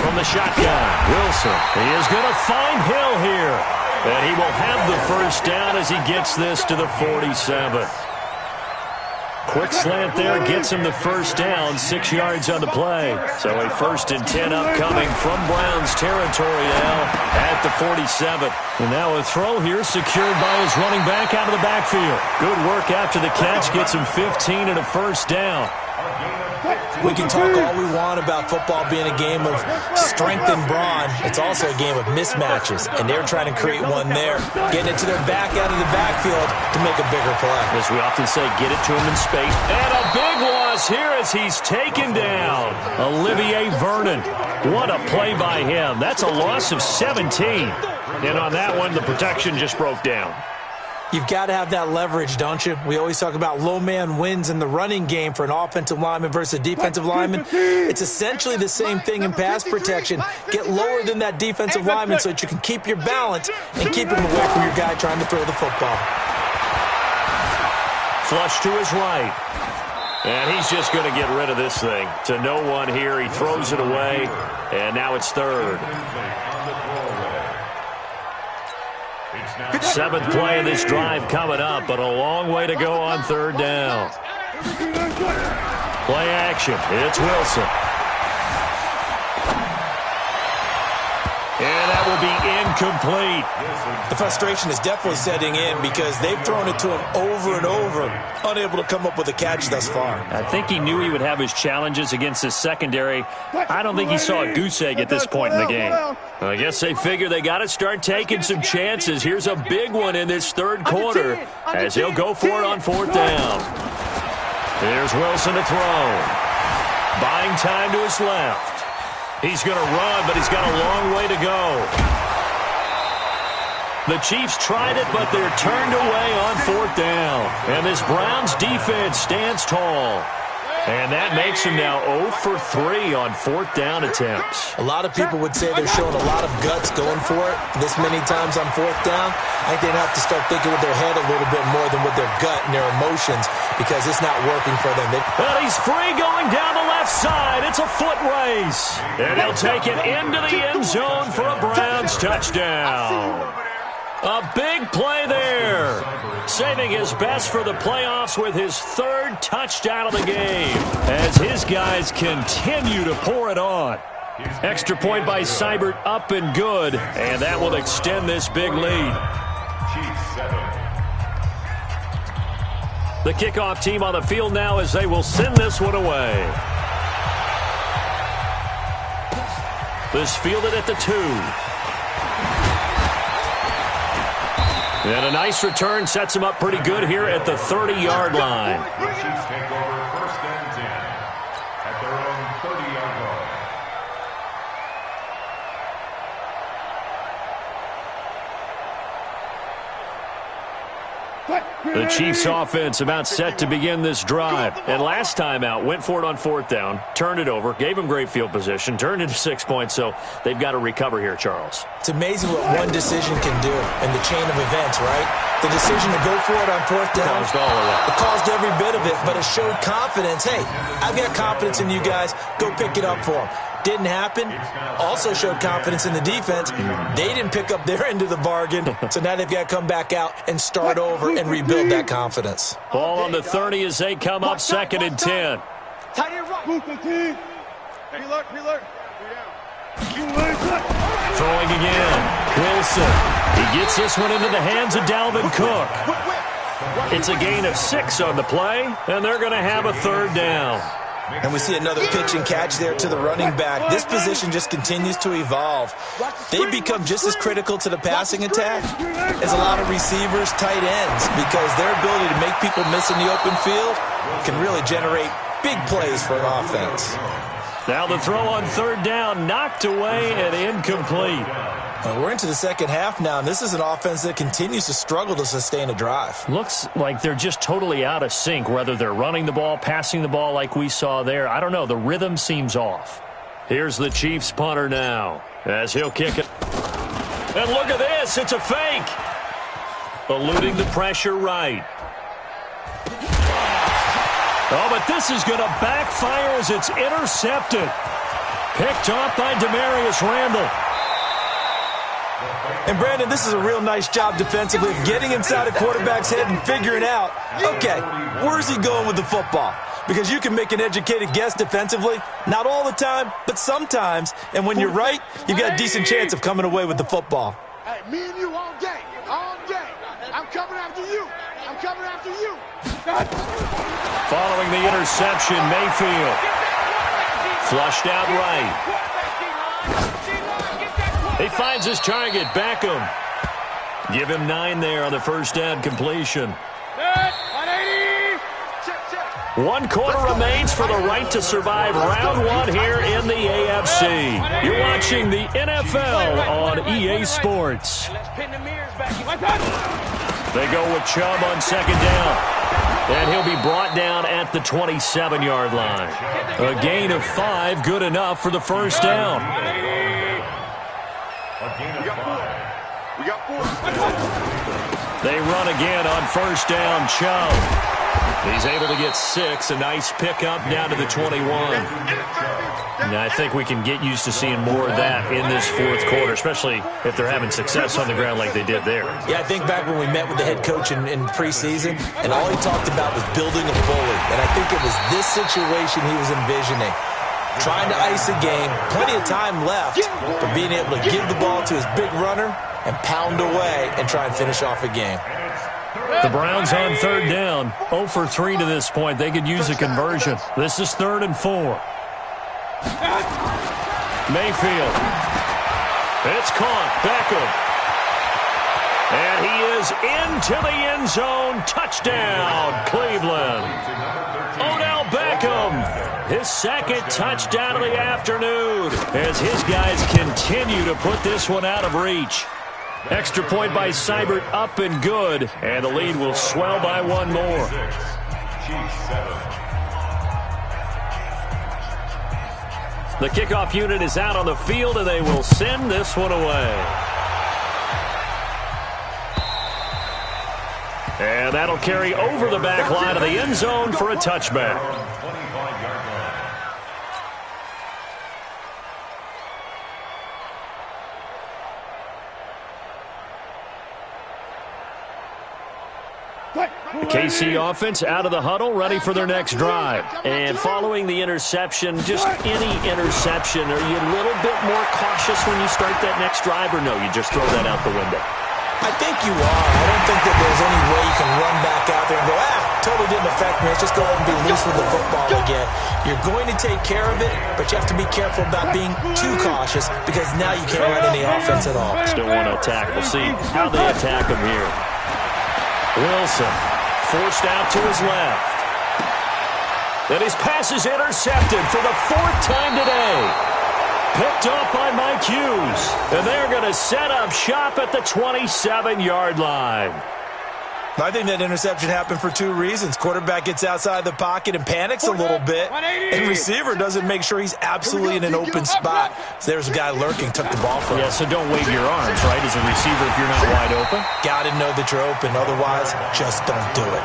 From the shotgun, Wilson. He is going to find Hill here. And he will have the first down as he gets this to the 47. Quick slant there gets him the first down, 6 yards on the play. So a 1st and 10 upcoming from Browns territory now at the 47. And now a throw here secured by his running back out of the backfield. Good work after the catch, gets him 15 and a first down. We can talk all we want about football being a game of strength and brawn. It's also a game of mismatches, and they're trying to create one there, getting it to their back out of the backfield to make a bigger play. As we often say, get it to him in space. And a big loss here as he's taken down. Olivier Vernon. What a play by him. That's a loss of 17. And on that one, the protection just broke down. You've got to have that leverage, don't you? We always talk about low man wins in the running game for an offensive lineman versus a defensive lineman. It's essentially the same thing in pass protection. Get lower than that defensive lineman so that you can keep your balance and keep him away from your guy trying to throw the football. Flush to his right. And he's just going to get rid of this thing. To no one here. He throws it away. And now it's third. Seventh play of this drive coming up, but a long way to go on third down. Play action. It's Wilson. And that will be incomplete. The frustration is definitely setting in because they've thrown it to him over and over, unable to come up with a catch thus far. I think he knew he would have his challenges against his secondary. I don't think he saw a goose egg at this point in the game. I guess they figure they got to start taking some chances. Here's a big one in this third quarter as he'll go for it on fourth down. Here's Wilson to throw. Buying time to his left. He's going to run, but he's got a long way to go. The Chiefs tried it, but they're turned away on fourth down. And this Browns defense stands tall. And that makes him now 0 for 3 on fourth down attempts. A lot of people would say they're showing a lot of guts going for it this many times on fourth down. I think they'd have to start thinking with their head a little bit more than with their gut and their emotions because it's not working for them. Well, he's free going down the left side. It's a foot race. And he'll take it into the end zone for a Browns touchdown. A big play there. Saving his best for the playoffs with his third touchdown of the game as his guys continue to pour it on. Extra point by Seibert up and good, and that will extend this big lead. The kickoff team on the field now as they will send this one away. This fielded at the 2. And a nice return sets him up pretty good here at the 30-yard line. The Chiefs take over first and 10 at their own 30-yard line. The Chiefs offense about set to begin this drive. And last time out, went for it on fourth down, turned it over, gave him great field position, turned into 6 points, so they've got to recover here, Charles. It's amazing what one decision can do in the chain of events, right? The decision to go for it on fourth down, it caused every bit of it, but it showed confidence. Hey, I've got confidence in you guys. Go pick it up for them. Didn't happen. Also showed confidence in the defense. They didn't pick up their end of the bargain, so now they've got to come back out and start over and rebuild that confidence. Ball on the 30 as they come up second and 10. Throwing again. Wilson. He gets this one into the hands of Dalvin Cook. It's a gain of 6 on the play, and they're going to have a third down. And we see another pitch and catch there to the running back. This position just continues to evolve. They've become just as critical to the passing attack as a lot of receivers, tight ends, because their ability to make people miss in the open field can really generate big plays for an offense. Now the throw on third down, knocked away and incomplete. We're into the second half now, and this is an offense that continues to struggle to sustain a drive. Looks like they're just totally out of sync, whether they're running the ball, passing the ball like we saw there. I don't know. The rhythm seems off. Here's the Chiefs punter now as he'll kick it. And look at this. It's a fake. Eluding the pressure right. Oh, but this is going to backfire as it's intercepted. Picked off by Demarius Randall. And, Brandon, this is a real nice job defensively of getting inside a quarterback's head and figuring out, okay, where's he going with the football? Because you can make an educated guess defensively, not all the time, but sometimes. And when you're right, you've got a decent chance of coming away with the football. Hey, me and you all day, all day. I'm coming after you. I'm coming after you. Following the interception, Mayfield. Flushed out right. He finds his target, Beckham. Give him 9 there on the first down completion. 1 quarter remains for the right to survive round 1 here in the AFC. You're watching the NFL on EA Sports. They go with Chubb on 2nd down. And he'll be brought down at the 27-yard line. A gain of 5, good enough for the first down. We got 4. They run again on 1st down, Chubb. He's able to get 6, a nice pickup down to the 21. And I think we can get used to seeing more of that in this 4th quarter, especially if they're having success on the ground like they did there. Yeah, I think back when we met with the head coach in preseason, and all he talked about was building a bully. And I think it was this situation he was envisioning. Trying to ice a game, plenty of time left, but being able to give the ball to his big runner and pound away and try and finish off a game. The Browns on 3rd down, 0 for 3 to this point. They could use a conversion. This is 3rd and 4. Mayfield. It's caught. Beckham. And he is into the end zone. Touchdown, Cleveland. Odell Beckham, his 2nd touchdown of the afternoon as his guys continue to put this one out of reach. Extra point by Seibert, up and good, and the lead will swell by 1 more. The kickoff unit is out on the field, and they will send this one away. And that'll carry over the back line of the end zone for a touchback. The KC offense out of the huddle, ready for their next drive. And following the interception, just any interception, are you a little bit more cautious when you start that next drive, or no, you just throw that out the window? I think you are. I don't think that there's any way you can run back out there and go, totally didn't affect me. Let's just go ahead and be loose with the football again. You're going to take care of it, but you have to be careful about being too cautious because now you can't run any offense at all. Still want to attack. We'll see how they attack him here. Wilson forced out to his left. And his pass is intercepted for the 4th time today. Picked off by Mike Hughes. And they're going to set up shop at the 27-yard line. I think that interception happened for 2 reasons. Quarterback gets outside the pocket and panics a little bit. And receiver doesn't make sure he's absolutely in an open spot. So there's a guy lurking, took the ball from him. Yeah, so don't wave your arms, right, as a receiver if you're not wide open. Got to know that you're open. Otherwise, just don't do it.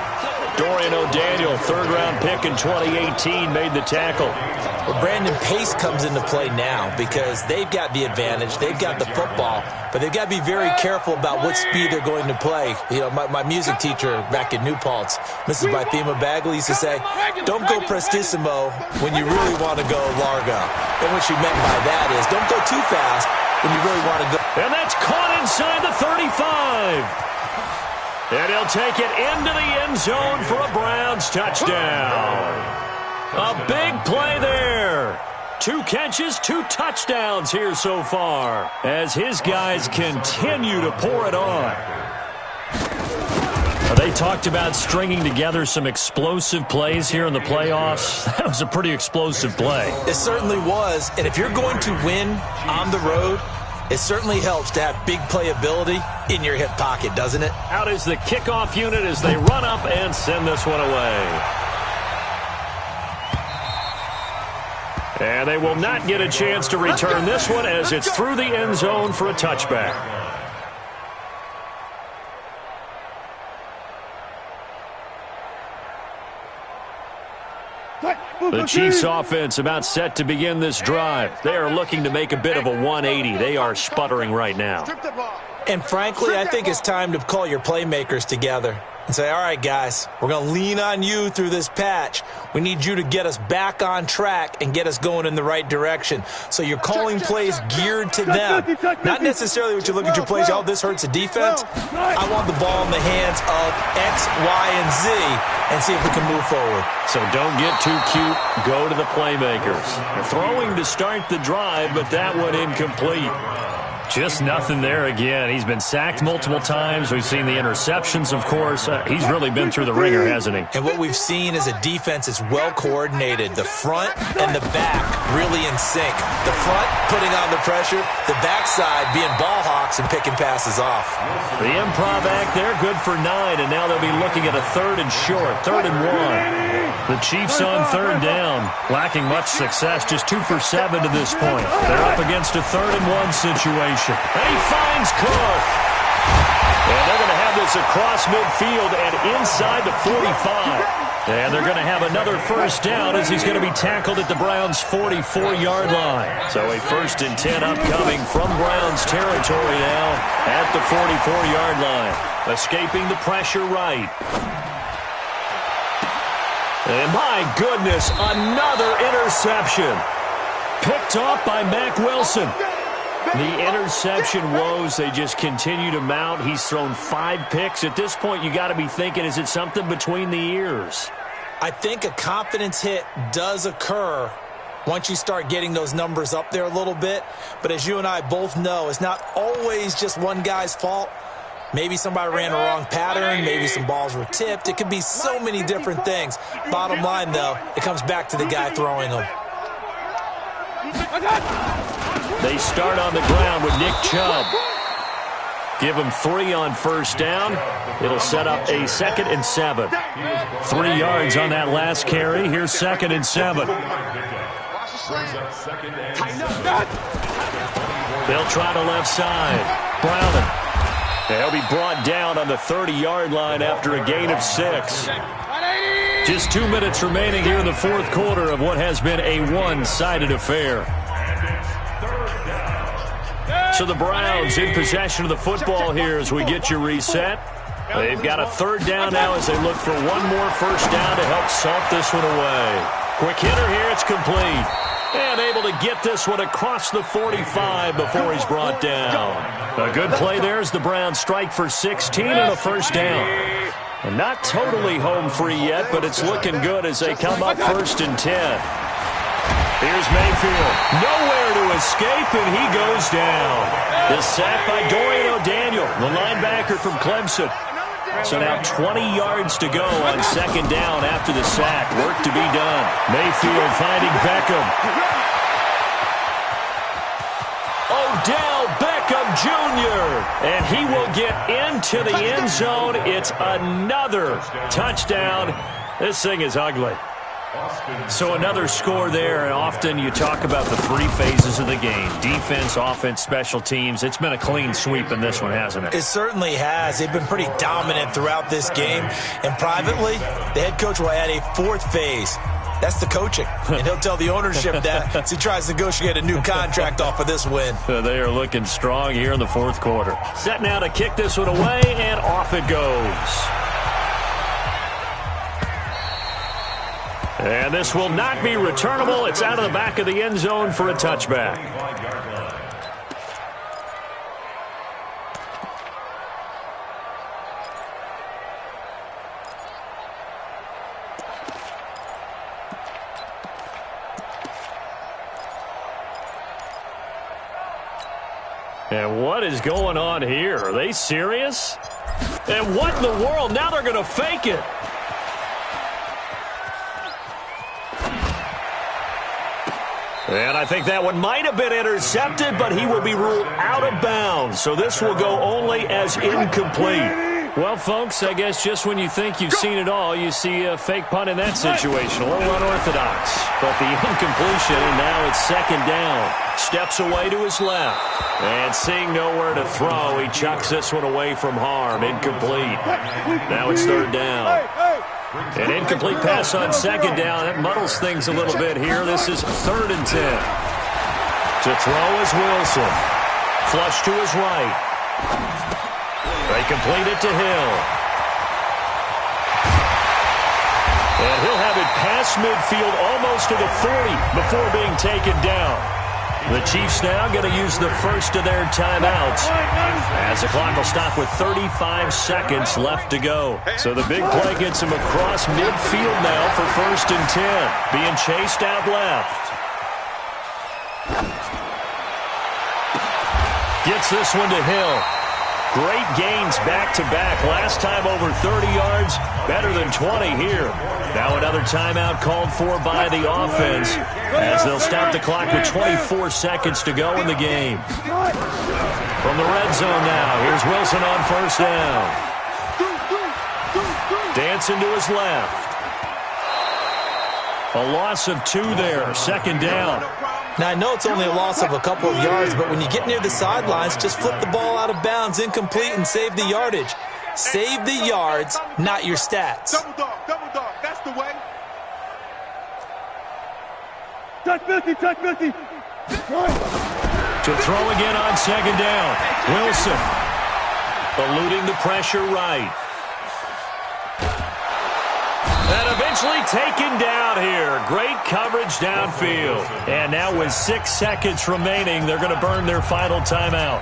Dorian O'Daniel, 3rd-round pick in 2018, made the tackle. Well, Brandon Pace comes into play now because they've got the advantage. They've got the football, but they've got to be very careful about what speed they're going to play. You know, my music teacher back in New Paltz, Mrs. Bythema Bagley, used to say, don't go prestissimo when you really want to go largo. And what she meant by that is don't go too fast when you really want to go. And that's caught inside the 35. And he'll take it into the end zone for a Browns touchdown. A big play there. 2 catches, 2 touchdowns here so far as his guys continue to pour it on. They talked about stringing together some explosive plays here in the playoffs. That was a pretty explosive play. It certainly was. And if you're going to win on the road, it certainly helps to have big playability in your hip pocket, doesn't it? Out is the kickoff unit as they run up and send this one away. And they will not get a chance to return this one as it's through the end zone for a touchback. The Chiefs offense about set to begin this drive. They are looking to make a bit of a 180. They are sputtering right now. And frankly, I think it's time to call your playmakers together and say, all right, guys, we're going to lean on you through this patch. We need you to get us back on track and get us going in the right direction. So you're calling plays geared to them. Not necessarily what you look at your plays, oh, this hurts the defense. I want the ball in the hands of X, Y, and Z and see if we can move forward. So don't get too cute. Go to the playmakers. Throwing to start the drive, but that one incomplete. Just nothing there again. He's been sacked multiple times. We've seen the interceptions, of course. He's really been through the ringer, hasn't he? And what we've seen is a defense that's well coordinated. The front and the back really in sync. The front putting on the pressure, the backside being ball hawks and picking passes off. The improv act there, good for 9, and now they'll be looking at a 3rd and short, 3rd and 1. The Chiefs on 3rd down, lacking much success, just 2 for 7 to this point. They're up against a 3rd and 1 situation. And he finds Cook. And they're going to have this across midfield and inside the 45. And they're going to have another 1st down as he's going to be tackled at the Browns' 44-yard line. So a 1st and 10 upcoming from Browns territory now at the 44-yard line. Escaping the pressure right. And my goodness, another interception. Picked off by Mack Wilson. The interception woes, they just continue to mount. He's thrown 5 picks. At this point, you got to be thinking, is it something between the ears? I think a confidence hit does occur once you start getting those numbers up there a little bit. But as you and I both know, it's not always just one guy's fault. Maybe somebody ran a wrong pattern. Maybe some balls were tipped. It could be so many different things. Bottom line, though, it comes back to the guy throwing them. They start on the ground with Nick Chubb. Give him 3 on 1st down. It'll set up a 2nd and 7. 3 yards on that last carry. Here's 2nd and 7. They'll try the left side. Browning. They'll be brought down on the 30-yard line after a gain of 6. Just 2 minutes remaining here in the 4th quarter of what has been a one-sided affair. So the Browns in possession of the football here as we get you reset. They've got a 3rd down now as they look for one more 1st down to help salt this one away. Quick hitter here, it's complete. And able to get this one across the 45 before he's brought down. A good play there as the Browns strike for 16 and a 1st down. And not totally home free yet, but it's looking good as they come up 1st and 10. Here's Mayfield. Nowhere to escape, and he goes down. The sack by Dorian O'Daniel, the linebacker from Clemson. So now 20 yards to go on 2nd down after the sack. Work to be done. Mayfield finding Beckham. Odell Beckham Jr. And he will get into the end zone. It's another touchdown. This thing is ugly. So another score there, and often you talk about the 3 phases of the game. Defense, offense, special teams. It's been a clean sweep in this one, hasn't it? It certainly has. They've been pretty dominant throughout this game. And privately, the head coach will add a 4th phase. That's the coaching. And he'll tell the ownership that as he tries to negotiate a new contract off of this win. They are looking strong here in the 4th quarter. Set now to kick this one away, and off it goes. And this will not be returnable. It's out of the back of the end zone for a touchback. And what is going on here? Are they serious? And what in the world? Now they're going to fake it. And I think that one might have been intercepted, but he will be ruled out of bounds. So this will go only as incomplete. Well, folks, I guess just when you think you've seen it all, you see a fake punt in that situation. A little unorthodox. But the incompletion, and now it's 2nd down. Steps away to his left. And seeing nowhere to throw, he chucks this one away from harm. Incomplete. Now it's 3rd down. An incomplete pass on 2nd down. That muddles things a little bit here. This is 3rd and 10. To throw is Wilson. Flush to his right. They complete it to Hill. And he'll have it past midfield almost to the 40 before being taken down. The Chiefs now going to use the first of their timeouts as the clock will stop with 35 seconds left to go. So the big play gets him across midfield now for 1st and 10. Being chased out left. Gets this one to Hill. Great gains back-to-back. Last time over 30 yards, better than 20 here. Now another timeout called for by the offense as they'll stop the clock with 24 seconds to go in the game. From the red zone now, here's Wilson on first down. Dancing to his left. A loss of 2 there, second down. Now, I know it's only a loss of a couple of yards, but when you get near the sidelines, just flip the ball out of bounds, incomplete, and save the yardage. Save the yards, not your stats. Double dog, that's the way. Touch 50, touch 50. To throw again on second down. Wilson eluding the pressure right. And eventually taken down here. Great coverage downfield. And now with 6 seconds remaining, they're going to burn their final timeout.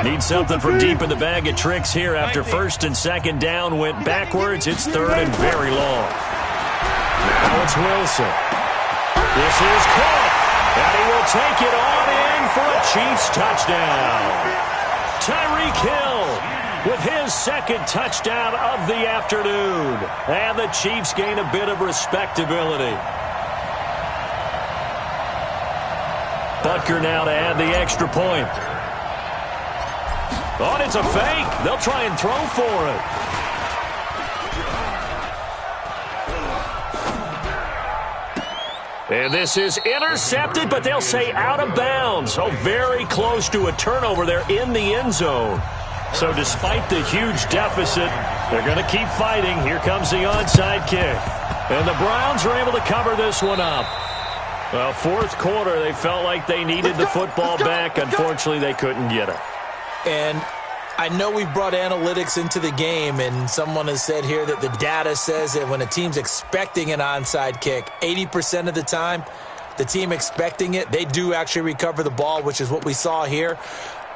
Need something from deep in the bag of tricks here after first and second down went backwards. It's third and very long. Now it's Wilson. This is caught. And he will take it on in for a Chiefs touchdown. Tyreek Hill with his second touchdown of the afternoon. And the Chiefs gain a bit of respectability. Butker now to add the extra point. Oh, and it's a fake. They'll try and throw for it. And this is intercepted, but they'll say out of bounds. So very close to a turnover there in the end zone. So despite the huge deficit, they're going to keep fighting. Here comes the onside kick. And the Browns are able to cover this one up. Well, fourth quarter, they felt like they needed the football back. Unfortunately, they couldn't get it. And I know we've brought analytics into the game, and someone has said here that the data says that when a team's expecting an onside kick, 80% of the time, the team expecting it, they do actually recover the ball, which is what we saw here.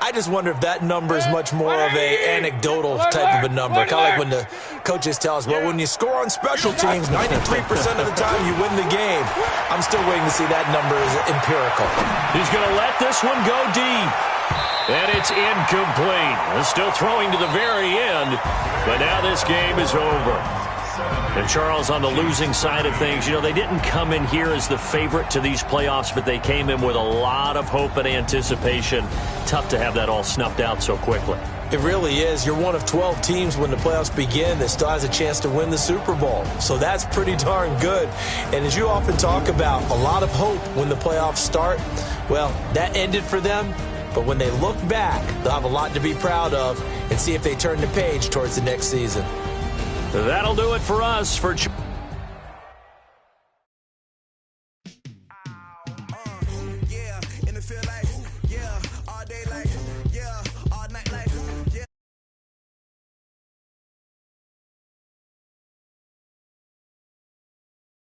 I just wonder if that number is much more of a anecdotal type of a number. Kind of like when the coaches tell us, well, when you score on special teams, 93% of the time you win the game. I'm still waiting to see that number is empirical. He's going to let this one go deep. And it's incomplete. They're still throwing to the very end, but now this game is over. And Charles, on the losing side of things, you know, they didn't come in here as the favorite to these playoffs, but they came in with a lot of hope and anticipation. Tough to have that all snuffed out so quickly. It really is. You're one of 12 teams when the playoffs begin that still has a chance to win the Super Bowl. So that's pretty darn good. And as you often talk about, a lot of hope when the playoffs start. Well, that ended for them. But when they look back, they'll have a lot to be proud of and see if they turn the page towards the next season. That'll do it for us. For